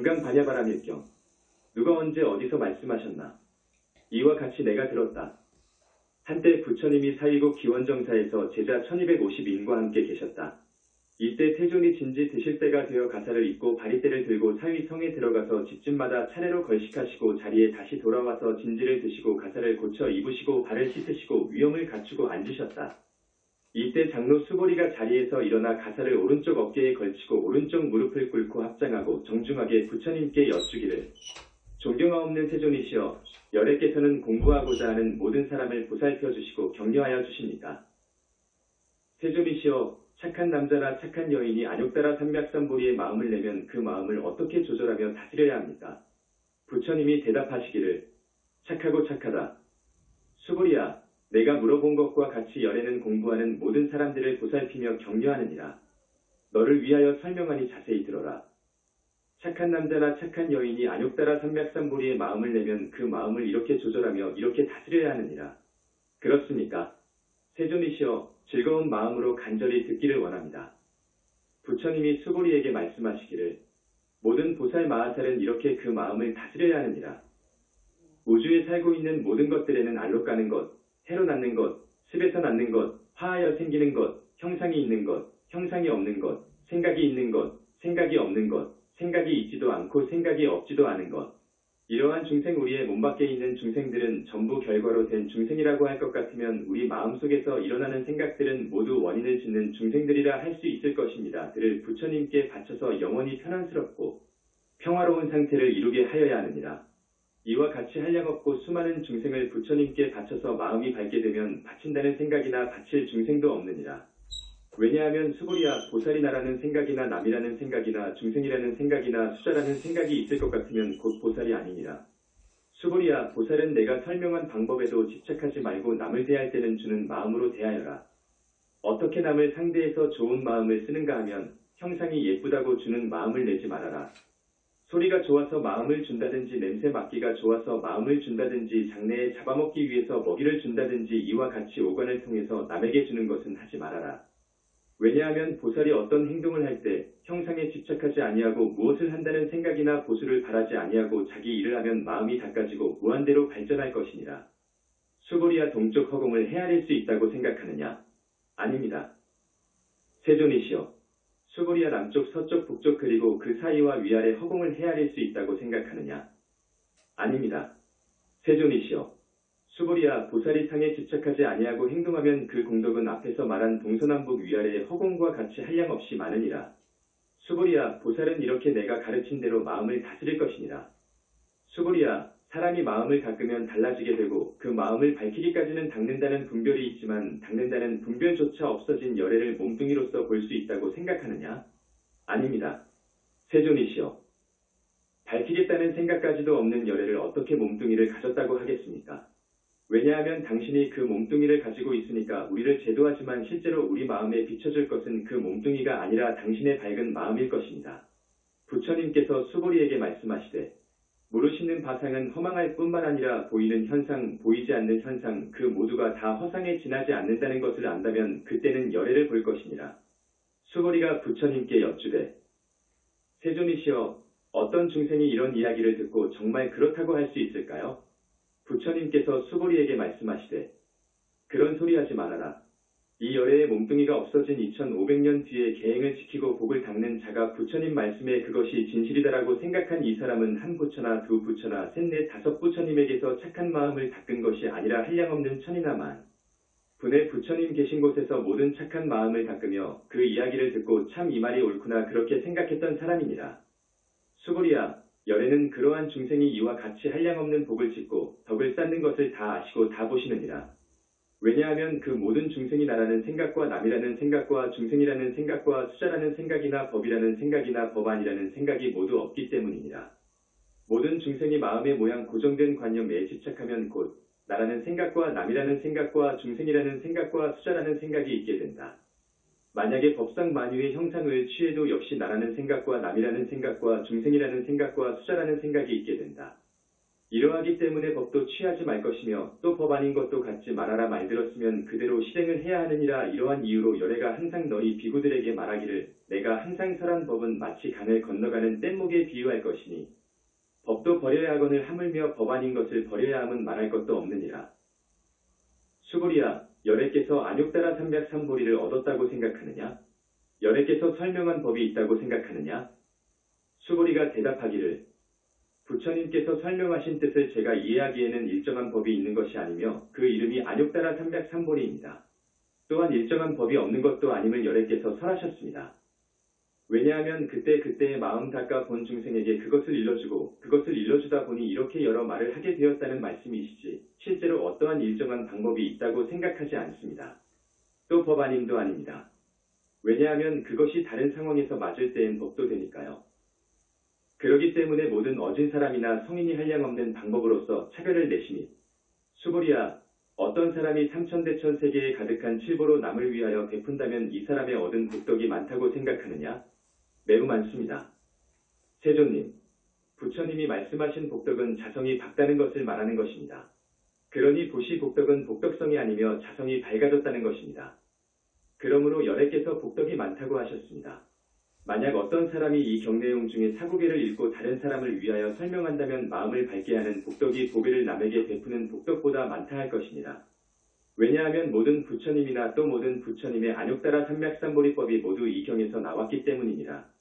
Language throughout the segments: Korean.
반강반야바람일경. 누가 언제 어디서 말씀하셨나. 이와 같이 내가 들었다. 한때 부처님이 사위국 기원정사에서 제자 1250인과 함께 계셨다. 이때 태존이 진지 드실 때가 되어 가사를 입고 바리떼를 들고 사위 성에 들어가서 집집마다 차례로 걸식하시고 자리에 다시 돌아와서 진지를 드시고 가사를 고쳐 입으시고 발을 씻으시고 위엄을 갖추고 앉으셨다. 이때 장로 수보리가 자리에서 일어나 가사를 오른쪽 어깨에 걸치고 오른쪽 무릎을 꿇고 합장하고 정중하게 부처님께 여쭈기를 존경하옵는 세존이시여, 열애께서는 공부하고자 하는 모든 사람을 보살펴 주시고 격려하여 주십니까? 세존이시여, 착한 남자나 착한 여인이 안욕따라 삼맥삼보리의 마음을 내면 그 마음을 어떻게 조절하며 다스려야 합니까? 부처님이 대답하시기를 착하고 착하다. 수보리야, 내가 물어본 것과 같이 열애는 공부하는 모든 사람들을 보살피며 격려하느니라. 너를 위하여 설명하니 자세히 들어라. 착한 남자나 착한 여인이 안욕따라 삼맥삼보리의 마음을 내면 그 마음을 이렇게 조절하며 이렇게 다스려야 하느니라. 그렇습니까? 세존이시여, 즐거운 마음으로 간절히 듣기를 원합니다. 부처님이 수보리에게 말씀하시기를 모든 보살 마하살은 이렇게 그 마음을 다스려야 하느니라. 우주에 살고 있는 모든 것들에는 알로 까는 것, 해로 낳는 것, 습에서 낳는 것, 화하여 생기는 것, 형상이 있는 것, 형상이 없는 것, 생각이 있는 것, 생각이 없는 것, 생각이 있지도 않고 생각이 없지도 않은 것. 이러한 중생 우리의 몸 밖에 있는 중생들은 전부 결과로 된 중생이라고 할 것 같으면 우리 마음속에서 일어나는 생각들은 모두 원인을 짓는 중생들이라 할 수 있을 것입니다. 들을 부처님께 바쳐서 영원히 편안스럽고 평화로운 상태를 이루게 하여야 하느니라. 이와 같이 한량없고 수많은 중생을 부처님께 바쳐서 마음이 밝게 되면 바친다는 생각이나 바칠 중생도 없느니라. 왜냐하면 수보리야, 보살이 나라는 생각이나 남이라는 생각이나 중생이라는 생각이나 수자라는 생각이 있을 것 같으면 곧 보살이 아니니라. 수보리야, 보살은 내가 설명한 방법에도 집착하지 말고 남을 대할 때는 주는 마음으로 대하여라. 어떻게 남을 상대해서 좋은 마음을 쓰는가 하면 형상이 예쁘다고 주는 마음을 내지 말아라. 소리가 좋아서 마음을 준다든지 냄새 맡기가 좋아서 마음을 준다든지 장래에 잡아먹기 위해서 먹이를 준다든지 이와 같이 오관을 통해서 남에게 주는 것은 하지 말아라. 왜냐하면 보살이 어떤 행동을 할 때 형상에 집착하지 아니하고 무엇을 한다는 생각이나 보수를 바라지 아니하고 자기 일을 하면 마음이 닦아지고 무한대로 발전할 것이니라. 수보리야, 동쪽 허공을 헤아릴 수 있다고 생각하느냐? 아닙니다. 세존이시여, 수보리야, 남쪽, 서쪽, 북쪽 그리고 그 사이와 위아래 허공을 헤아릴 수 있다고 생각하느냐? 아닙니다. 세존이시여, 수보리야, 보살이 상에 집착하지 아니하고 행동하면 그 공덕은 앞에서 말한 동서남북 위아래의 허공과 같이 한량없이 많으니라. 수보리야, 보살은 이렇게 내가 가르친 대로 마음을 다스릴 것이니라. 수보리야, 사람이 마음을 닦으면 달라지게 되고 그 마음을 밝히기까지는 닦는다는 분별이 있지만 닦는다는 분별조차 없어진 열애를 몸뚱이로서 볼 수 있다고 생각하느냐? 아닙니다. 세존이시여, 밝히겠다는 생각까지도 없는 열애를 어떻게 몸뚱이를 가졌다고 하겠습니까? 왜냐하면 당신이 그 몸뚱이를 가지고 있으니까 우리를 제도하지만 실제로 우리 마음에 비춰줄 것은 그 몸뚱이가 아니라 당신의 밝은 마음일 것입니다. 부처님께서 수보리에게 말씀하시되 모르시는 바상은 허망할 뿐만 아니라 보이는 현상, 보이지 않는 현상 그 모두가 다 허상에 지나지 않는다는 것을 안다면 그때는 열애를 볼 것이니라. 수보리가 부처님께 여쭈되 세존이시여, 어떤 중생이 이런 이야기를 듣고 정말 그렇다고 할 수 있을까요? 부처님께서 수보리에게 말씀하시되 그런 소리 하지 말아라. 이 열애의 몸뚱이가 없어진 2500년 뒤에 계행을 지키고 복을 닦는 자가 부처님 말씀에 그것이 진실이다라고 생각한 이 사람은 한 부처나 두 부처나 셋, 넷, 다섯 부처님에게서 착한 마음을 닦은 것이 아니라 한량없는 천이나 만 분의 부처님 계신 곳에서 모든 착한 마음을 닦으며 그 이야기를 듣고 참 이 말이 옳구나 그렇게 생각했던 사람이니라. 수보리야, 열애는 그러한 중생이 이와 같이 한량없는 복을 짓고 덕을 쌓는 것을 다 아시고 다 보시느니라. 왜냐하면 그 모든 중생이 나라는 생각과 남이라는 생각과 중생이라는 생각과 수자라는 생각이나 법이라는 생각이나 법안이라는 생각이 모두 없기 때문이니라. 모든 중생이 마음의 모양 고정된 관념에 집착하면 곧 나라는 생각과 남이라는 생각과 중생이라는 생각과 수자라는 생각이 있게 된다. 만약에 법상 만유의 형상을 취해도 역시 나라는 생각과 남이라는 생각과 중생이라는 생각과 수자라는 생각이 있게 된다. 이러하기 때문에 법도 취하지 말 것이며 또 법 아닌 것도 갖지 말아라 말 들었으면 그대로 실행을 해야 하느니라. 이러한 이유로 열애가 항상 너희 비구들에게 말하기를 내가 항상 설한 법은 마치 강을 건너가는 뗏목에 비유할 것이니 법도 버려야 하거늘 하물며 법 아닌 것을 버려야 함은 말할 것도 없느니라. 수고리야, 열애께서 안욕따라 삼백삼보리를 얻었다고 생각하느냐? 열애께서 설명한 법이 있다고 생각하느냐? 수고리가 대답하기를 부처님께서 설명하신 뜻을 제가 이해하기에는 일정한 법이 있는 것이 아니며 그 이름이 안욕따라 삼백삼보리입니다. 또한 일정한 법이 없는 것도 아님을 열애께서 설하셨습니다. 왜냐하면 그때그때의 마음 닦아 본 중생에게 그것을 일러주고 그것을 일러주다 보니 이렇게 여러 말을 하게 되었다는 말씀이시지 실제로 어떠한 일정한 방법이 있다고 생각하지 않습니다. 또 법 아님도 아닙니다. 왜냐하면 그것이 다른 상황에서 맞을 때엔 법도 되니까요. 그러기 때문에 모든 어진 사람이나 성인이 한량없는 방법으로서 차별을 내시니 수고리야, 어떤 사람이 삼천대천 세계에 가득한 칠보로 남을 위하여 베푼다면 이 사람의 얻은 복덕이 많다고 생각하느냐? 매우 많습니다. 세존님, 부처님이 말씀하신 복덕은 자성이 밝다는 것을 말하는 것입니다. 그러니 보시 복덕은 복덕성이 아니며 자성이 밝아졌다는 것입니다. 그러므로 열애께서 복덕이 많다고 하셨습니다. 만약 어떤 사람이 이 경내용 중에 사구계를 읽고 다른 사람을 위하여 설명한다면 마음을 밝게 하는 복덕이 보배를 남에게 베푸는 복덕보다 많다 할 것입니다. 왜냐하면 모든 부처님이나 또 모든 부처님의 안욕따라 삼맥삼보리법이 모두 이 경에서 나왔기 때문이니라.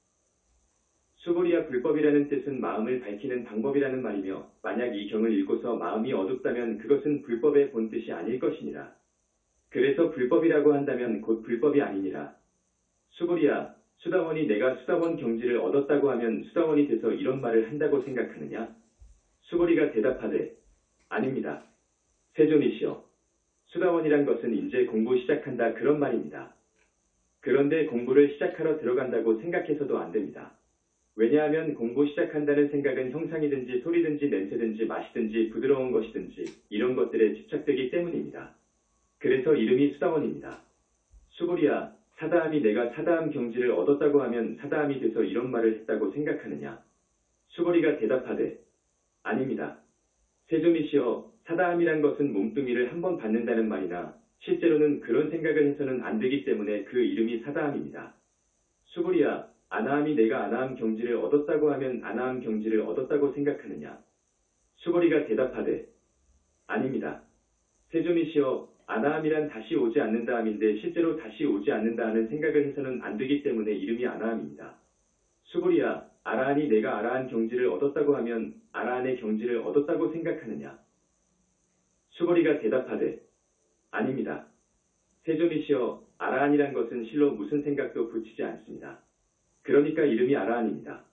수고리야, 불법이라는 뜻은 마음을 밝히는 방법이라는 말이며 만약 이 경을 읽고서 마음이 어둡다면 그것은 불법의 본뜻이 아닐 것이니라. 그래서 불법이라고 한다면 곧 불법이 아니니라. 수고리야, 수다원이 내가 수다원 경지를 얻었다고 하면 수다원이 돼서 이런 말을 한다고 생각하느냐? 수고리가 대답하되 아닙니다. 세존이시여, 수다원이란 것은 이제 공부 시작한다 그런 말입니다. 그런데 공부를 시작하러 들어간다고 생각해서도 안 됩니다. 왜냐하면 공부 시작한다는 생각은 형상이든지 소리든지 냄새든지 맛이든지 부드러운 것이든지 이런 것들에 집착되기 때문입니다. 그래서 이름이 수다원입니다. 수고리야, 사다함이 내가 사다함 경지를 얻었다고 하면 사다함이 돼서 이런 말을 했다고 생각하느냐? 수고리가 대답하되 아닙니다. 세존이시여, 사다함이란 것은 몸뚱이를 한번 받는다는 말이나 실제로는 그런 생각을 해서는 안 되기 때문에 그 이름이 사다함입니다. 수고리야, 아나함이 내가 아나함 경지를 얻었다고 하면 아나함 경지를 얻었다고 생각하느냐? 수고리가 대답하되 아닙니다. 세존이시여, 아나함이란 다시 오지 않는다 함인데 실제로 다시 오지 않는다 하는 생각을 해서는 안 되기 때문에 이름이 아나함입니다. 수고리야, 아라한이 내가 아라한 경지를 얻었다고 하면 아라한의 경지를 얻었다고 생각하느냐? 수고리가 대답하되 아닙니다. 세존이시여, 아라한이란 것은 실로 무슨 생각도 붙이지 않습니다. 그러니까 이름이 아라한입니다.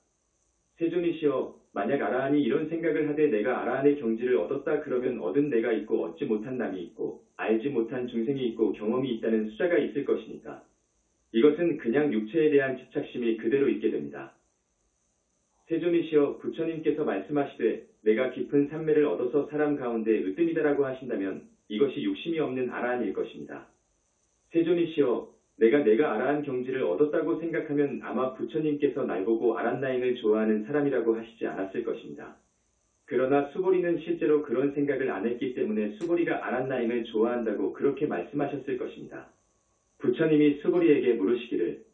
세존이시여, 만약 아라한이 이런 생각을 하되 내가 아라한의 경지를 얻었다 그러면 얻은 내가 있고 얻지 못한 남이 있고 알지 못한 중생이 있고 경험이 있다는 수자가 있을 것이니까 이것은 그냥 육체에 대한 집착심이 그대로 있게 됩니다. 세존이시여, 부처님께서 말씀하시되 내가 깊은 삼매를 얻어서 사람 가운데 으뜸이다라고 하신다면 이것이 욕심이 없는 아라한일 것입니다. 세존이시여, 내가 아라한 경지를 얻었다고 생각하면 아마 부처님께서 날 보고 아란나잉을 좋아하는 사람이라고 하시지 않았을 것입니다. 그러나 수보리는 실제로 그런 생각을 안 했기 때문에 수보리가 아란나잉을 좋아한다고 그렇게 말씀하셨을 것입니다. 부처님이 수보리에게 물으시기를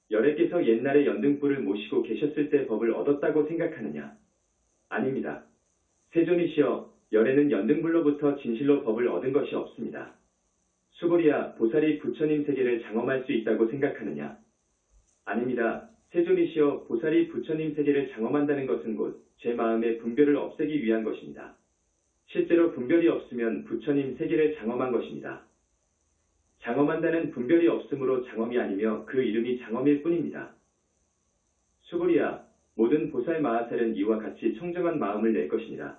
열애께서 옛날에 연등불을 모시고 계셨을 때 법을 얻었다고 생각하느냐? 아닙니다. 세존이시여, 열애는 연등불로부터 진실로 법을 얻은 것이 없습니다. 수보리야, 보살이 부처님 세계를 장엄할 수 있다고 생각하느냐? 아닙니다. 세존이시여, 보살이 부처님 세계를 장엄한다는 것은 곧 제 마음의 분별을 없애기 위한 것입니다. 실제로 분별이 없으면 부처님 세계를 장엄한 것입니다. 장엄한다는 분별이 없으므로 장엄이 아니며 그 이름이 장엄일 뿐입니다. 수보리야, 모든 보살 마하살은 이와 같이 청정한 마음을 낼 것이니라.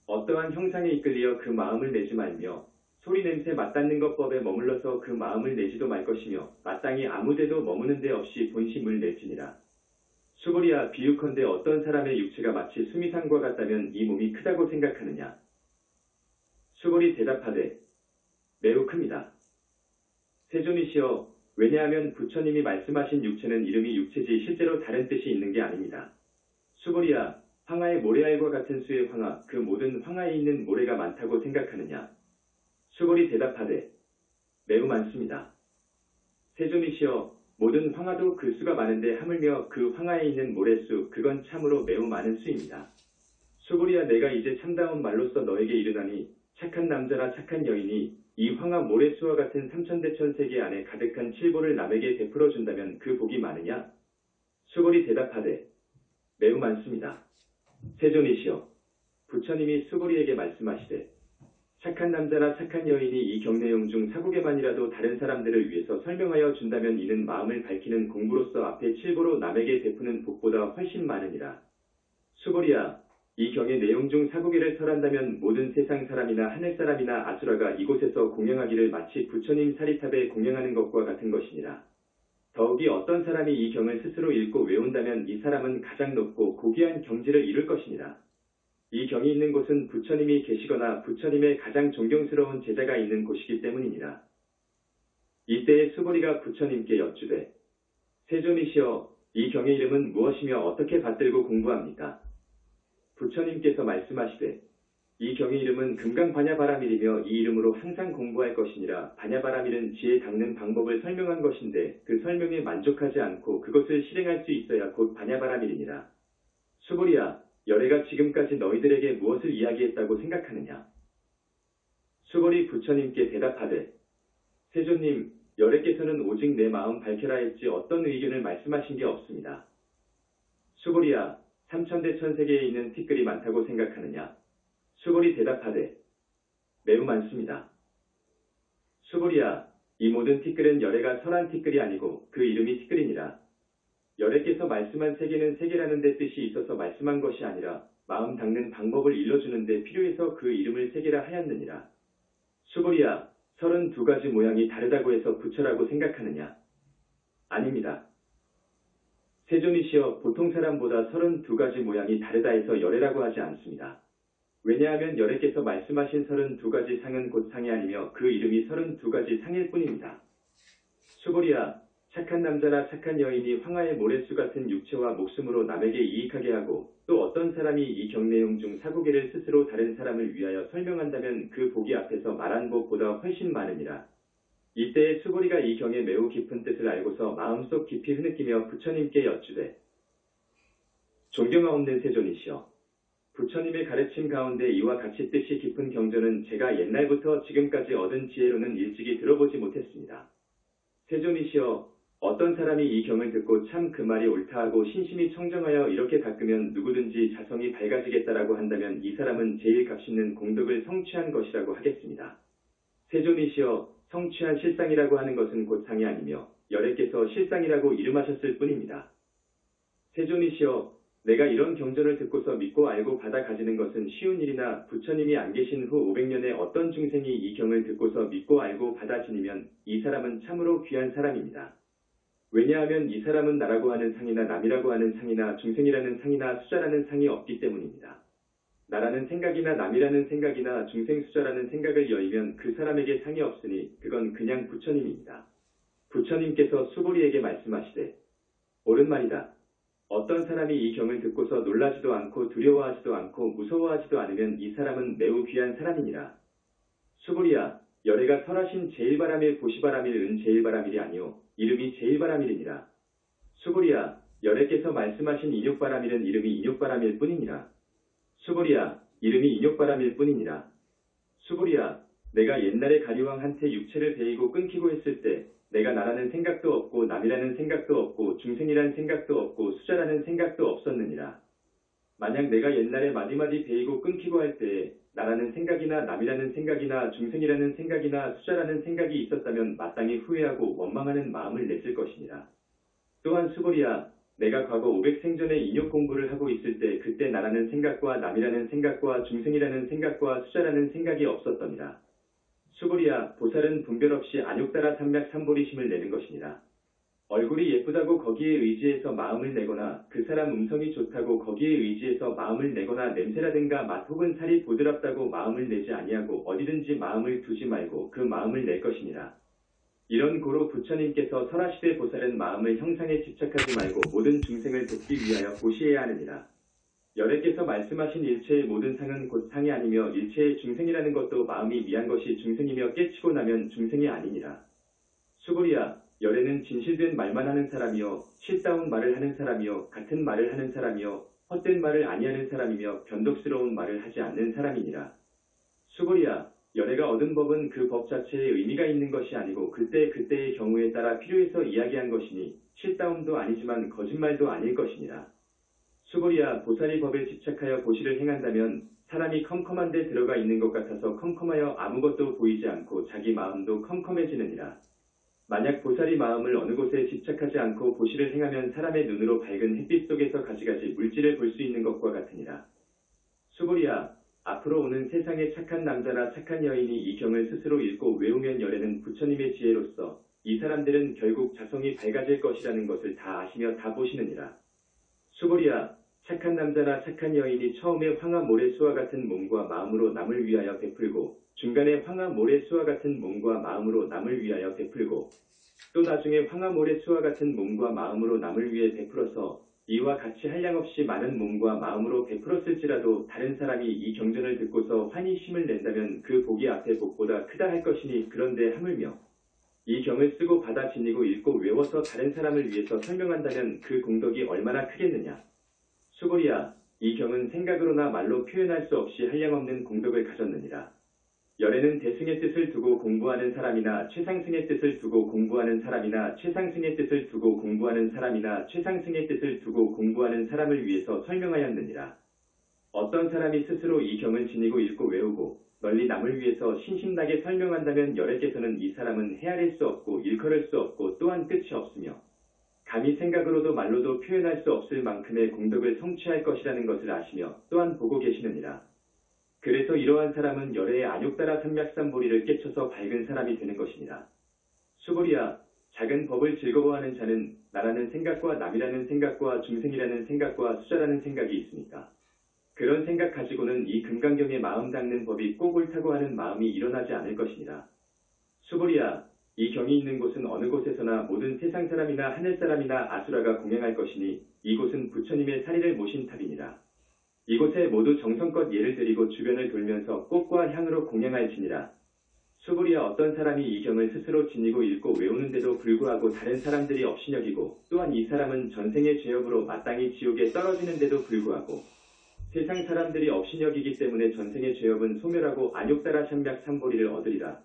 어떠한 형상에 이끌리어 그 마음을 내지 말며 소리 냄새 맞닿는 것법에 머물러서 그 마음을 내지도 말 것이며 마땅히 아무데도 머무는 데 없이 본심을 낼지니라. 수보리야, 비유컨대 어떤 사람의 육체가 마치 수미산과 같다면 이 몸이 크다고 생각하느냐? 수보리 대답하되 매우 큽니다. 세존이시여, 왜냐하면 부처님이 말씀하신 육체는 이름이 육체지 실제로 다른 뜻이 있는 게 아닙니다. 수보리야, 황하의 모래알과 같은 수의 황하, 그 모든 황하에 있는 모래가 많다고 생각하느냐? 수골이 대답하되 매우 많습니다. 세존이시여, 모든 황하도 그 수가 많은데 하물며 그 황하에 있는 모래수, 그건 참으로 매우 많은 수입니다. 수골이야, 내가 이제 참다운 말로써 너에게 이르나니 착한 남자나 착한 여인이 이 황하 모래수와 같은 삼천대천 세계 안에 가득한 칠보를 남에게 베풀어 준다면 그 복이 많으냐? 수골이 대답하되 매우 많습니다. 세존이시여, 부처님이 수골이에게 말씀하시되 착한 남자나 착한 여인이 이 경내용 중 사국에만이라도 다른 사람들을 위해서 설명하여 준다면 이는 마음을 밝히는 공부로서 앞에 칠보로 남에게 베푸는 복보다 훨씬 많으니라. 수골이야, 이 경의 내용 중 사국에를 설한다면 모든 세상 사람이나 하늘 사람이나 아수라가 이곳에서 공양하기를 마치 부처님 사리탑에 공양하는 것과 같은 것이니라. 더욱이 어떤 사람이 이 경을 스스로 읽고 외운다면 이 사람은 가장 높고 고귀한 경지를 이룰 것이니라. 이 경이 있는 곳은 부처님이 계시거나 부처님의 가장 존경스러운 제자가 있는 곳이기 때문이니라. 이때에 수고리가 부처님께 여쭈되 세존이시여, 이 경의 이름은 무엇이며 어떻게 받들고 공부합니까? 부처님께서 말씀하시되 이 경의 이름은 금강반야바라밀이며 이 이름으로 항상 공부할 것이니라. 반야바라밀은 지혜 닦는 방법을 설명한 것인데 그 설명에 만족하지 않고 그것을 실행할 수 있어야 곧 반야바라밀이니라. 수고리야, 열애가 지금까지 너희들에게 무엇을 이야기했다고 생각하느냐? 수고리 부처님께 대답하되 세존님, 열애께서는 오직 내 마음 밝혀라 했지 어떤 의견을 말씀하신 게 없습니다. 수고리야, 삼천대천 세계에 있는 티끌이 많다고 생각하느냐? 수고리 대답하되 매우 많습니다. 수고리야, 이 모든 티끌은 열애가 설한 티끌이 아니고 그 이름이 티끌이니라. 열애께서 말씀한 세계는 세계라는 데 뜻이 있어서 말씀한 것이 아니라 마음 닦는 방법을 일러주는 데 필요해서 그 이름을 세계라 하였느니라. 수고리야, 32가지 모양이 다르다고 해서 부처라고 생각하느냐? 아닙니다. 세존이시여, 보통 사람보다 32가지 모양이 다르다 해서 열애라고 하지 않습니다. 왜냐하면 열애께서 말씀하신 32가지 상은 곧 상이 아니며 그 이름이 32가지 상일 뿐입니다. 수고리야, 착한 남자나 착한 여인이 황하의 모래수 같은 육체와 목숨으로 남에게 이익하게 하고 또 어떤 사람이 이 경내용 중 사고계를 스스로 다른 사람을 위하여 설명한다면 그 복이 앞에서 말한 복보다 훨씬 많으니라. 이때에 수고리가 이 경의 매우 깊은 뜻을 알고서 마음속 깊이 흐느끼며 부처님께 여쭈되 존경하옵는 세존이시여, 부처님의 가르침 가운데 이와 같이 뜻이 깊은 경전은 제가 옛날부터 지금까지 얻은 지혜로는 일찍이 들어보지 못했습니다. 세존이시여, 어떤 사람이 이 경을 듣고 참 그 말이 옳다 하고 신심이 청정하여 이렇게 닦으면 누구든지 자성이 밝아지겠다라고 한다면 이 사람은 제일 값있는 공덕을 성취한 것이라고 하겠습니다. 세존이시여, 성취한 실상이라고 하는 것은 곧 상이 아니며 열애께서 실상이라고 이름하셨을 뿐입니다. 세존이시여, 내가 이런 경전을 듣고서 믿고 알고 받아 가지는 것은 쉬운 일이나 부처님이 안 계신 후 500년에 어떤 중생이 이 경을 듣고서 믿고 알고 받아 지니면 이 사람은 참으로 귀한 사람입니다. 왜냐하면 이 사람은 나라고 하는 상이나 남이라고 하는 상이나 중생이라는 상이나 수자라는 상이 없기 때문입니다. 나라는 생각이나 남이라는 생각이나 중생 수자라는 생각을 여의면 그 사람에게 상이 없으니 그건 그냥 부처님입니다. 부처님께서 수고리에게 말씀하시되 옳은 말이다. 어떤 사람이 이 경을 듣고서 놀라지도 않고 두려워하지도 않고 무서워하지도 않으면 이 사람은 매우 귀한 사람이니라. 수고리야, 열애가 설하신 제일바라밀 보시바라밀 은 제일바라밀이 아니오 이름이 제일바라밀이니라. 수고리야, 열애께서 말씀하신 인욕바라밀은 이름이 인욕바라밀 뿐이니라. 수고리야, 이름이 인욕바라밀 뿐이니라. 수고리야, 내가 옛날에 가리왕한테 육체를 베이고 끊기고 했을 때 내가 나라는 생각도 없고 남이라는 생각도 없고 중생이라는 생각도 없고 수자라는 생각도 없었느니라. 만약 내가 옛날에 마디마디 베이고 끊기고 할 때에 나라는 생각이나 남이라는 생각이나 중생이라는 생각이나 수자라는 생각이 있었다면 마땅히 후회하고 원망하는 마음을 냈을 것이니라. 또한 수고리야, 내가 과거 500생전에 인욕 공부를 하고 있을 때 그때 나라는 생각과 남이라는 생각과 중생이라는 생각과 수자라는 생각이 없었더니라. 수고리야, 보살은 분별 없이 안욕따라 삼맥 삼보리심을 내는 것이니라. 얼굴이 예쁘다고 거기에 의지해서 마음을 내거나 그 사람 음성이 좋다고 거기에 의지해서 마음을 내거나 냄새라든가 맛 혹은 살이 부드럽다고 마음을 내지 아니하고 어디든지 마음을 두지 말고 그 마음을 낼 것이니라. 이런 고로 부처님께서 설하시되 보살은 마음을 형상에 집착하지 말고 모든 중생을 돕기 위하여 보시해야 하느니라. 열애께서 말씀하신 일체의 모든 상은 곧 상이 아니며 일체의 중생이라는 것도 마음이 미한 것이 중생이며 깨치고 나면 중생이 아니니라. 수고리야, 열애는 진실된 말만 하는 사람이요 실다운 말을 하는 사람이요 같은 말을 하는 사람이요 헛된 말을 아니하는 사람이며 변덕스러운 말을 하지 않는 사람이니라. 수고리야, 열애가 얻은 법은 그 법 자체에 의미가 있는 것이 아니고 그때그때의 경우에 따라 필요해서 이야기한 것이니 실다움도 아니지만 거짓말도 아닐 것이니라. 수고리야, 보살이 법에 집착하여 보시를 행한다면 사람이 컴컴한 데 들어가 있는 것 같아서 컴컴하여 아무것도 보이지 않고 자기 마음도 컴컴해지느니라. 만약 보살이 마음을 어느 곳에 집착하지 않고 보시를 행하면 사람의 눈으로 밝은 햇빛 속에서 가지가지 물질을 볼 수 있는 것과 같으니라. 수고리야, 앞으로 오는 세상에 착한 남자나 착한 여인이 이 경을 스스로 읽고 외우면 열애는 부처님의 지혜로서 이 사람들은 결국 자성이 밝아질 것이라는 것을 다 아시며 다 보시느니라. 수고리야, 착한 남자나 착한 여인이 처음에 황하 모래수와 같은 몸과 마음으로 남을 위하여 베풀고 중간에 황하 모래수와 같은 몸과 마음으로 남을 위하여 베풀고 또 나중에 황하 모래수와 같은 몸과 마음으로 남을 위해 베풀어서 이와 같이 한량없이 많은 몸과 마음으로 베풀었을지라도 다른 사람이 이 경전을 듣고서 환히 힘을 낸다면 그 복이 앞에 복보다 크다 할 것이니 그런데 하물며 이 경을 쓰고 받아 지니고 읽고 외워서 다른 사람을 위해서 설명한다면 그 공덕이 얼마나 크겠느냐. 수고리야, 이 경은 생각으로나 말로 표현할 수 없이 한량없는 공덕을 가졌느니라. 열애는 대승의 뜻을 두고 공부하는 사람이나 최상승의 뜻을 두고 공부하는 사람이나 최상승의 뜻을 두고 공부하는 사람이나 최상승의 뜻을 두고 공부하는 사람을 위해서 설명하였느니라. 어떤 사람이 스스로 이 경을 지니고 읽고 외우고 널리 남을 위해서 신신나게 설명한다면 열애께서는 이 사람은 헤아릴 수 없고 일컬을 수 없고 또한 끝이 없으며 감히 생각으로도 말로도 표현할 수 없을 만큼의 공덕을 성취할 것이라는 것을 아시며 또한 보고 계시느니라. 그래서 이러한 사람은 열애의 안욕따라 삼맥삼보리를 깨쳐서 밝은 사람이 되는 것이니라. 수고리야, 작은 법을 즐거워하는 자는 나라는 생각과 남이라는 생각과 중생이라는 생각과 수자라는 생각이 있으니까 그런 생각 가지고는 이 금강경에 마음 닦는 법이 꼭 옳다고 하는 마음이 일어나지 않을 것이니라. 수고리야, 이 경이 있는 곳은 어느 곳에서나 모든 세상 사람이나 하늘 사람이나 아수라가 공양할 것이니 이곳은 부처님의 사리를 모신 탑이니라. 이곳에 모두 정성껏 예를 드리고 주변을 돌면서 꽃과 향으로 공양할지니라. 수고리야, 어떤 사람이 이 경을 스스로 지니고 읽고 외우는데도 불구하고 다른 사람들이 업신여기고 또한 이 사람은 전생의 죄업으로 마땅히 지옥에 떨어지는데도 불구하고 세상 사람들이 업신여기기 때문에 전생의 죄업은 소멸하고 안욕따라 삼맥삼보리를 얻으리라.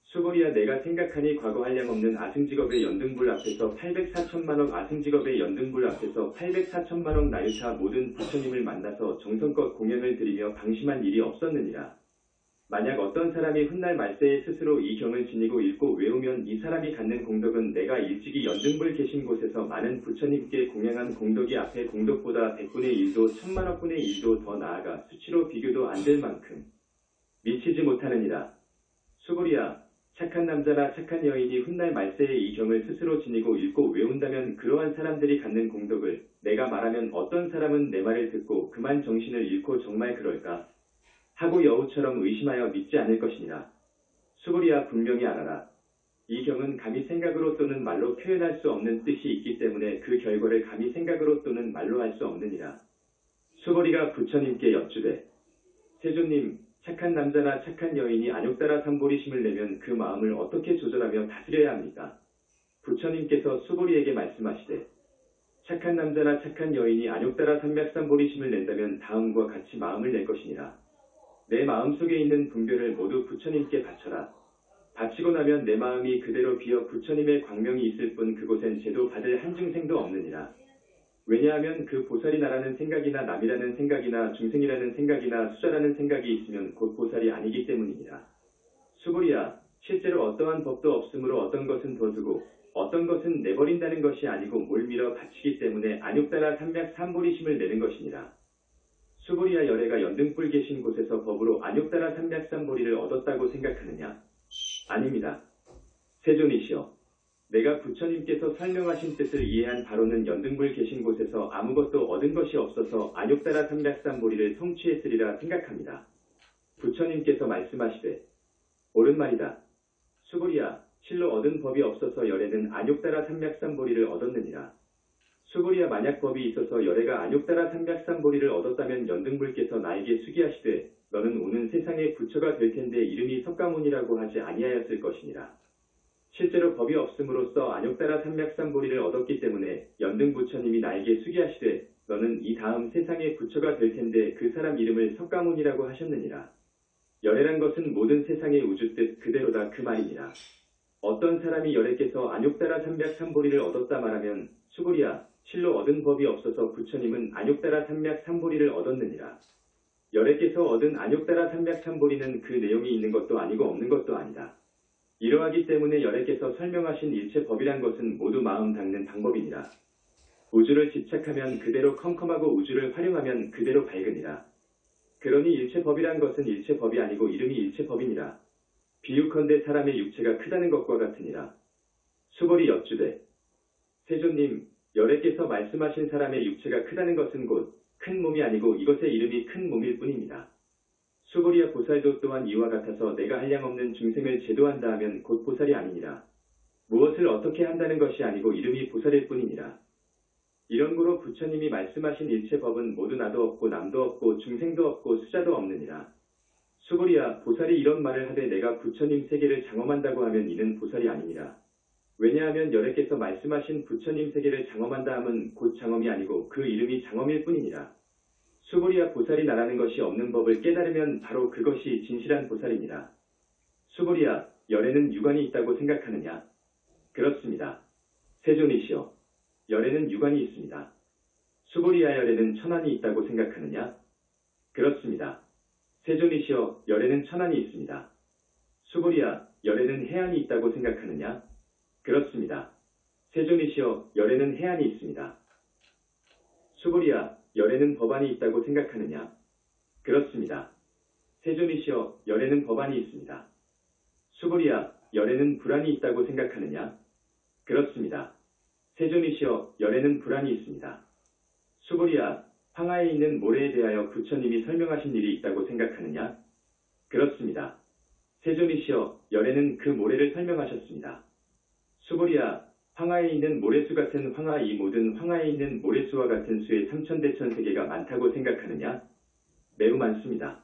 수고리야, 내가 생각하니 과거 한량없는 아승직업의 연등불 앞에서 804천만억 아승직업의 연등불 앞에서 804천만억 나유타 모든 부처님을 만나서 정성껏 공양을 드리며 방심한 일이 없었느니라. 만약 어떤 사람이 훗날 말세에 스스로 이 경을 지니고 읽고 외우면 이 사람이 갖는 공덕은 내가 일찍이 연등불 계신 곳에서 많은 부처님께 공양한 공덕이 앞에 공덕보다 100분의 1도 1000만억분의 1도 더 나아가 수치로 비교도 안 될 만큼 미치지 못하느니라. 수고리야, 착한 남자나 착한 여인이 훗날 말세에 이 경을 스스로 지니고 읽고 외운다면 그러한 사람들이 갖는 공덕을 내가 말하면 어떤 사람은 내 말을 듣고 그만 정신을 잃고 정말 그럴까 하고 여우처럼 의심하여 믿지 않을 것이니라. 수고리야, 분명히 알아라. 이 경은 감히 생각으로 또는 말로 표현할 수 없는 뜻이 있기 때문에 그 결과를 감히 생각으로 또는 말로 할 수 없느니라. 수고리가 부처님께 여쭈되, 세존님, 착한 남자나 착한 여인이 안욕따라 삼보리심을 내면 그 마음을 어떻게 조절하며 다스려야 합니까? 부처님께서 수고리에게 말씀하시되, 착한 남자나 착한 여인이 안욕따라 삼맥삼보리심을 낸다면 다음과 같이 마음을 낼 것이니라. 내 마음속에 있는 분별을 모두 부처님께 바쳐라. 바치고 나면 내 마음이 그대로 비어 부처님의 광명이 있을 뿐 그곳엔 제도 받을 한 중생도 없느니라. 왜냐하면 그 보살이 나라는 생각이나 남이라는 생각이나 중생이라는 생각이나 수자라는 생각이 있으면 곧 보살이 아니기 때문이니라. 수고리야, 실제로 어떠한 법도 없으므로 어떤 것은 둬두고 어떤 것은 내버린다는 것이 아니고 몰밀어 바치기 때문에 안욕따라 삼맥삼보리심을 내는 것이니라. 수고리야, 열애가 연등불 계신 곳에서 법으로 안욕따라 삼맥삼보리를 얻었다고 생각하느냐? 아닙니다. 세존이시여, 내가 부처님께서 설명하신 뜻을 이해한 바로는 연등불 계신 곳에서 아무것도 얻은 것이 없어서 안욕따라 삼맥삼보리를 성취했으리라 생각합니다. 부처님께서 말씀하시되, 옳은 말이다. 수고리야, 실로 얻은 법이 없어서 열애는 안욕따라 삼맥삼보리를 얻었느니라. 수보리야 만약 법이 있어서 열애가 안욕따라 삼백삼보리를 얻었다면 연등불께서 나에게 수기하시되 너는 오는 세상의 부처가 될 텐데 이름이 석가모니라고 하지 아니하였을 것이니라. 실제로 법이 없음으로써 안욕따라 삼백삼보리를 얻었기 때문에 연등부처님이 나에게 수기하시되 너는 이 다음 세상의 부처가 될 텐데 그 사람 이름을 석가모니라고 하셨느니라. 열애란 것은 모든 세상의 우주뜻 그대로다 그 말이니라. 어떤 사람이 열애께서 안욕따라 삼백삼보리를 얻었다 말하면 수보리야 실로 얻은 법이 없어서 부처님은 안욕따라 삼백삼보리를 얻었느니라. 열애께서 얻은 안욕따라 삼백삼보리는 그 내용이 있는 것도 아니고 없는 것도 아니다. 이러하기 때문에 열애께서 설명하신 일체법이란 것은 모두 마음 닦는 방법이니라. 우주를 집착하면 그대로 컴컴하고 우주를 활용하면 그대로 밝으니라. 그러니 일체법이란 것은 일체법이 아니고 이름이 일체법이니라. 비유컨대 사람의 육체가 크다는 것과 같으니라. 수보리 여쭈되 세존님 열애께서 말씀하신 사람의 육체가 크다는 것은 곧 큰 몸이 아니고 이것의 이름이 큰 몸일 뿐입니다. 수보리야 보살도 또한 이와 같아서 내가 한량없는 중생을 제도한다 하면 곧 보살이 아니니라. 무엇을 어떻게 한다는 것이 아니고 이름이 보살일 뿐이니라. 이런 고로 부처님이 말씀하신 일체법은 모두 나도 없고 남도 없고 중생도 없고 수자도 없느니라. 수보리야 보살이 이런 말을 하되 내가 부처님 세계를 장엄한다고 하면 이는 보살이 아니니라. 왜냐하면 열애께서 말씀하신 부처님 세계를 장엄한다 함은 곧 장엄이 아니고 그 이름이 장엄일 뿐이니라. 수보리야 보살이 나라는 것이 없는 법을 깨달으면 바로 그것이 진실한 보살이니라. 수보리야 열애는 유관이 있다고 생각하느냐? 그렇습니다. 세존이시여 열애는 유관이 있습니다. 수보리야 열애는 천안이 있다고 생각하느냐? 그렇습니다. 세존이시여 열애는 천안이 있습니다. 수보리야 열애는 해안이 있다고 생각하느냐? 그렇습니다. 세존이시여 열애는 해안이 있습니다. 수보리야 열애는 법안이 있다고 생각하느냐? 그렇습니다. 세존이시여 열애는 법안이 있습니다. 수보리야 열애는 불안이 있다고 생각하느냐? 그렇습니다. 세존이시여 열애는 불안이 있습니다. 수보리야 황하에 있는 모래에 대하여 부처님이 설명하신 일이 있다고 생각하느냐? 그렇습니다. 세존이시여 열애는 그 모래를 설명하셨습니다. 수보리야 황하에 있는 모래수 같은 황하 이 모든 황하에 있는 모래수와 같은 수의 삼천대천세계가 많다고 생각하느냐? 매우 많습니다.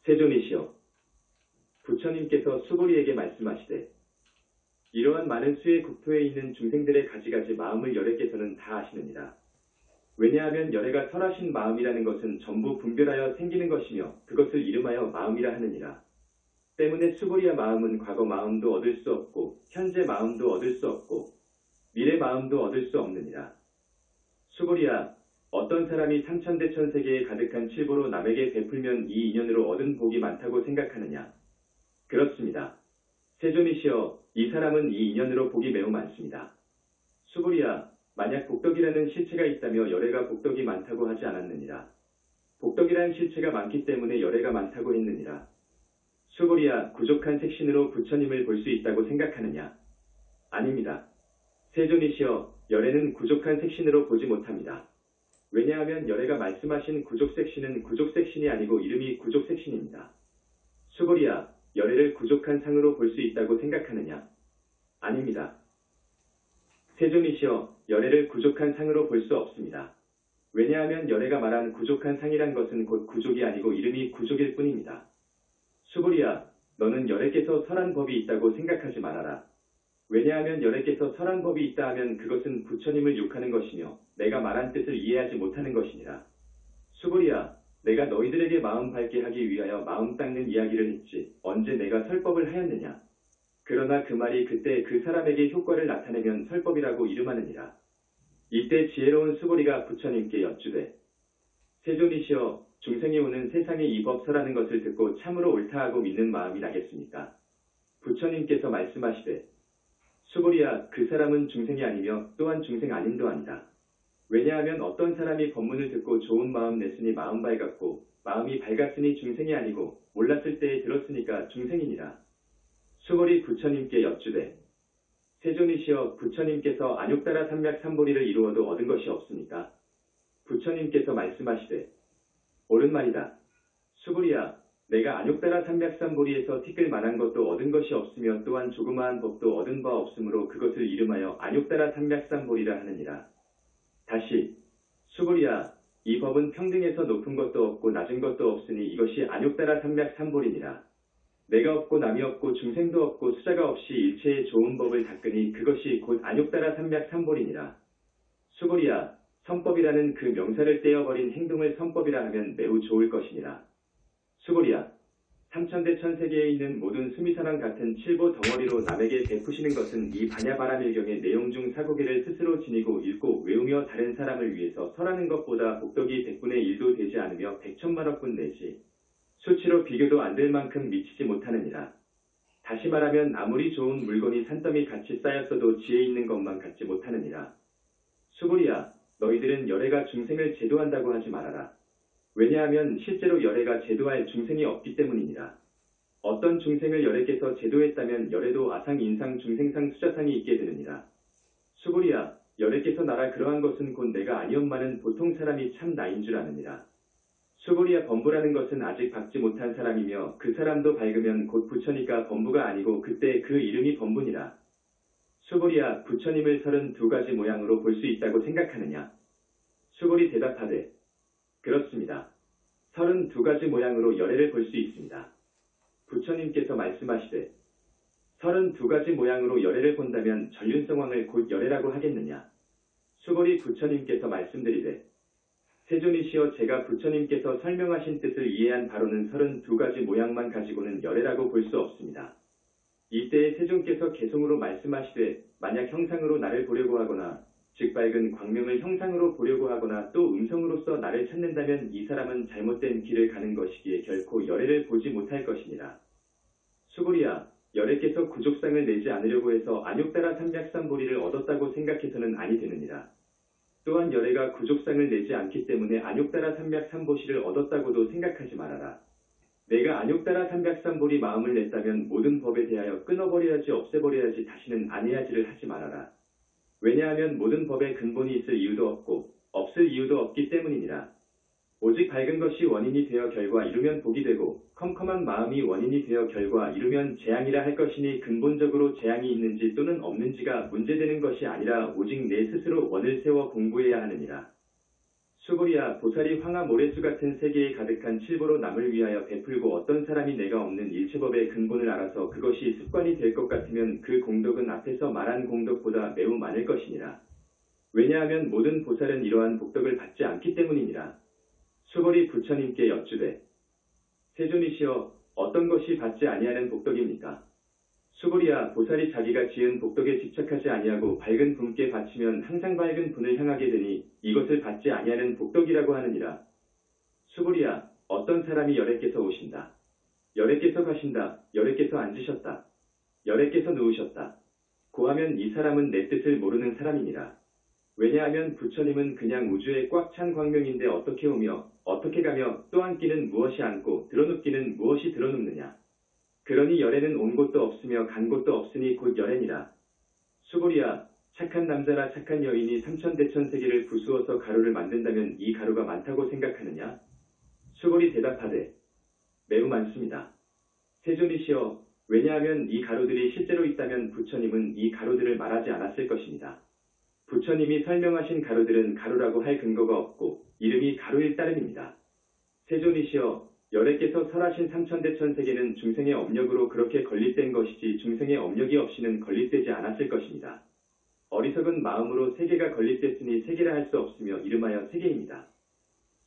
세존이시여 부처님께서 수보리에게 말씀하시되 이러한 많은 수의 국토에 있는 중생들의 가지가지 마음을 열애께서는 다 아시느니라. 왜냐하면 열애가 설하신 마음이라는 것은 전부 분별하여 생기는 것이며 그것을 이름하여 마음이라 하느니라. 때문에 수보리야 마음은 과거 마음도 얻을 수 없고 현재 마음도 얻을 수 없고 미래 마음도 얻을 수 없느니라. 수보리야 어떤 사람이 삼천대천 세계에 가득한 칠보로 남에게 베풀면 이 인연으로 얻은 복이 많다고 생각하느냐? 그렇습니다. 세존이시여 이 사람은 이 인연으로 복이 매우 많습니다. 수보리야 만약 복덕이라는 실체가 있다며 열애가 복덕이 많다고 하지 않았느니라. 복덕이라는 실체가 많기 때문에 열애가 많다고 했느니라. 수보리야 부족한 색신으로 부처님을 볼 수 있다고 생각하느냐? 아닙니다. 세존이시여 열애는 부족한 색신으로 보지 못합니다. 왜냐하면 열애가 말씀하신 구족색신은 구족색신이 아니고 이름이 구족색신입니다. 수보리야 열애를 부족한 상으로 볼 수 있다고 생각하느냐? 아닙니다. 세존이시여 열애를 부족한 상으로 볼 수 없습니다. 왜냐하면 열애가 말한 부족한 상이란 것은 곧 구족이 아니고 이름이 구족일 뿐입니다. 수보리야 너는 열애께서 설한 법이 있다고 생각하지 말아라. 왜냐하면 열애께서 설한 법이 있다 하면 그것은 부처님을 욕하는 것이며 내가 말한 뜻을 이해하지 못하는 것이니라. 수보리야 내가 너희들에게 마음 밝게 하기 위하여 마음 닦는 이야기를 했지 언제 내가 설법을 하였느냐. 그러나 그 말이 그때 그 사람에게 효과를 나타내면 설법이라고 이름하느니라. 이때 지혜로운 수보리가 부처님께 여쭈되 세존이시여 중생이 오는 세상에 이 법설하는 것을 듣고 참으로 옳다 하고 믿는 마음이 나겠습니까? 부처님께서 말씀하시되 수보리야 그 사람은 중생이 아니며 또한 중생 아님도 아니다. 왜냐하면 어떤 사람이 법문을 듣고 좋은 마음 냈으니 마음 밝았고 마음이 밝았으니 중생이 아니고 몰랐을 때에 들었으니까 중생이니라. 수보리 부처님께 여쭈되 세존이시여 부처님께서 안욕따라 삼맥삼보리를 이루어도 얻은 것이 없습니까? 부처님께서 말씀하시되 옳은 말이다. 수보리야 내가 안욕따라 삼맥삼보리에서 티끌 만한 것도 얻은 것이 없으며 또한 조그마한 법도 얻은 바 없으므로 그것을 이름하여 안욕따라 삼맥삼보리라 하느니라. 다시 수고리야 이 법은 평등에서 높은 것도 없고 낮은 것도 없으니 이것이 안욕따라 삼맥삼볼이니라. 내가 없고 남이 없고 중생도 없고 수자가 없이 일체의 좋은 법을 닦으니 그것이 곧 안욕따라 삼맥삼볼이니라. 수고리야 선법이라는 그 명사를 떼어버린 행동을 선법이라 하면 매우 좋을 것이니라. 수고리야 삼천대천세계에 있는 모든 수미사랑 같은 칠보 덩어리로 남에게 베푸시는 것은 이 반야바라밀경의 내용 중 사고개를 스스로 지니고 읽고 외우며 다른 사람을 위해서 설하는 것보다 복덕이 100분의 1도 되지 않으며 100천만억분 내지 수치로 비교도 안 될 만큼 미치지 못하느니라. 다시 말하면 아무리 좋은 물건이 산더미 같이 쌓였어도 지혜 있는 것만 갖지 못하느니라. 수고리야 너희들은 열애가 중생을 제도한다고 하지 말아라. 왜냐하면 실제로 열애가 제도할 중생이 없기 때문이니라. 어떤 중생을 열애께서 제도했다면 열애도 아상, 인상, 중생상, 수자상이 있게 되느니라. 수고리야 열애께서 나라 그러한 것은 곧 내가 아니었마는 보통 사람이 참 나인 줄 아느니라. 수고리야 범부라는 것은 아직 받지 못한 사람이며 그 사람도 밝으면 곧 부처니까 범부가 아니고 그때 그 이름이 범부니라. 수고리야 부처님을 32가지 모양으로 볼 수 있다고 생각하느냐? 수고리 대답하되 그렇습니다. 32가지 모양으로 열애를 볼 수 있습니다. 부처님께서 말씀하시되 32가지 모양으로 열애를 본다면 전륜성왕을 곧 열애라고 하겠느냐? 수고리 부처님께서 말씀드리되 세존이시여 제가 부처님께서 설명하신 뜻을 이해한 바로는 32가지 모양만 가지고는 열애라고 볼 수 없습니다. 이때에 세존께서 개송으로 말씀하시되 만약 형상으로 나를 보려고 하거나 즉 밝은 광명을 형상으로 보려고 하거나 또 음성으로서 나를 찾는다면 이 사람은 잘못된 길을 가는 것이기에 결코 열애를 보지 못할 것이니라. 수고리야 열애께서 구족상을 내지 않으려고 해서 안욕따라 삼맥삼보리를 얻었다고 생각해서는 아니 되느니라. 또한 열애가 구족상을 내지 않기 때문에 안욕따라 삼맥삼보시를 얻었다고도 생각하지 말아라. 내가 안욕따라 삼맥삼보리 마음을 냈다면 모든 법에 대하여 끊어버려야지 없애버려야지 다시는 안해야지를 하지 말아라. 왜냐하면 모든 법에 근본이 있을 이유도 없고 없을 이유도 없기 때문이니라. 오직 밝은 것이 원인이 되어 결과 이루면 복이 되고 컴컴한 마음이 원인이 되어 결과 이루면 재앙이라 할 것이니 근본적으로 재앙이 있는지 또는 없는지가 문제되는 것이 아니라 오직 내 스스로 원을 세워 공부해야 하느니라. 수고리야 보살이 황하 모래수 같은 세계에 가득한 칠보로 남을 위하여 베풀고 어떤 사람이 내가 없는 일체법의 근본을 알아서 그것이 습관이 될 것 같으면 그 공덕은 앞에서 말한 공덕보다 매우 많을 것이니라. 왜냐하면 모든 보살은 이러한 복덕을 받지 않기 때문이니라. 수고리 부처님께 여쭈되 세존이시여 어떤 것이 받지 아니하는 복덕입니까? 수고리야 보살이 자기가 지은 복덕에 집착하지 아니하고 밝은 분께 바치면 항상 밝은 분을 향하게 되니 이것을 받지 아니하는 복덕이라고 하느니라. 수고리야 어떤 사람이 열애께서 오신다. 열애께서 가신다. 열애께서 앉으셨다. 열애께서 누우셨다. 고하면 이 사람은 내 뜻을 모르는 사람이니라. 왜냐하면 부처님은 그냥 우주에 꽉 찬 광명인데 어떻게 오며 어떻게 가며 또 앉기는 무엇이 앉고 드러눕기는 무엇이 드러눕느냐. 그러니 열애는 온 곳도 없으며 간 곳도 없으니 곧 열애니라. 수고리야 착한 남자나 착한 여인이 삼천대천세계를 부수어서 가루를 만든다면 이 가루가 많다고 생각하느냐? 수고리 대답하되 매우 많습니다. 세존이시여 왜냐하면 이 가루들이 실제로 있다면 부처님은 이 가루들을 말하지 않았을 것입니다. 부처님이 설명하신 가루들은 가루라고 할 근거가 없고 이름이 가루일 따름입니다. 세존이시여 열애께서 설하신 삼천대천세계는 중생의 업력으로 그렇게 건립된 것이지 중생의 업력이 없이는 건립되지 않았을 것입니다. 어리석은 마음으로 세계가 건립됐으니 세계라 할 수 없으며 이름하여 세계입니다.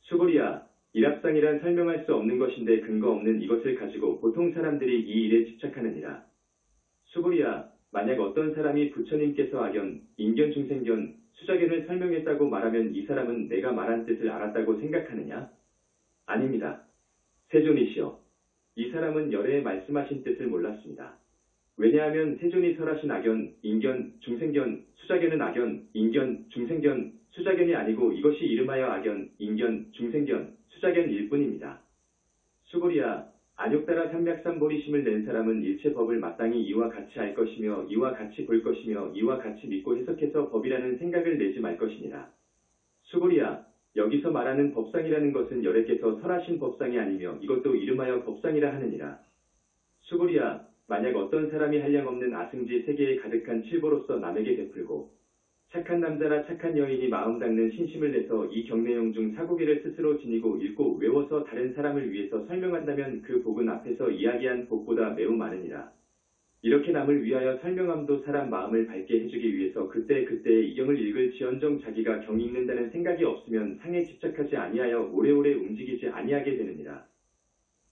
수고리야 일합상이란 설명할 수 없는 것인데 근거 없는 이것을 가지고 보통 사람들이 이 일에 집착하느니라. 수고리야 만약 어떤 사람이 부처님께서 악견, 인견, 중생견, 수자견을 설명했다고 말하면 이 사람은 내가 말한 뜻을 알았다고 생각하느냐? 아닙니다. 세존이시여 이 사람은 열애에 말씀하신 뜻을 몰랐습니다. 왜냐하면 세존이 설하신 악견, 인견, 중생견, 수자견은 악견, 인견, 중생견, 수자견이 아니고 이것이 이름하여 악견, 인견, 중생견, 수자견일 뿐입니다. 수고리야 안욕따라 삼맥삼보리심을 낸 사람은 일체 법을 마땅히 이와 같이 알 것이며 이와 같이 볼 것이며 이와 같이 믿고 해석해서 법이라는 생각을 내지 말 것이니라. 수고리야 여기서 말하는 법상이라는 것은 열애께서 설하신 법상이 아니며 이것도 이름하여 법상이라 하느니라. 수고리야 만약 어떤 사람이 한량없는 아승지 세계에 가득한 칠보로서 남에게 베풀고 착한 남자나 착한 여인이 마음 닦는 신심을 내서 이 경내용 중 사고기를 스스로 지니고 읽고 외워서 다른 사람을 위해서 설명한다면 그 복은 앞에서 이야기한 복보다 매우 많으니라. 이렇게 남을 위하여 설명함도 사람 마음을 밝게 해주기 위해서 그때그때의 이경을 읽을지언정 자기가 경 읽는다는 생각이 없으면 상에 집착하지 아니하여 오래오래 움직이지 아니하게 되느니라.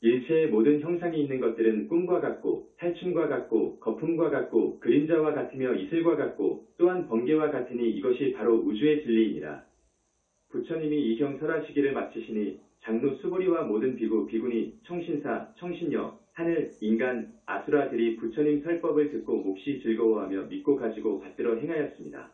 일체의 모든 형상이 있는 것들은 꿈과 같고 탈춤과 같고 거품과 같고 그림자와 같으며 이슬과 같고 또한 번개와 같으니 이것이 바로 우주의 진리이니라. 부처님이 이 경 설하시기를 마치시니 장로 수보리와 모든 비구, 비구니, 청신사, 청신녀, 하늘, 인간, 아수라들이 부처님 설법을 듣고 몹시 즐거워하며 믿고 가지고 받들어 행하였습니다.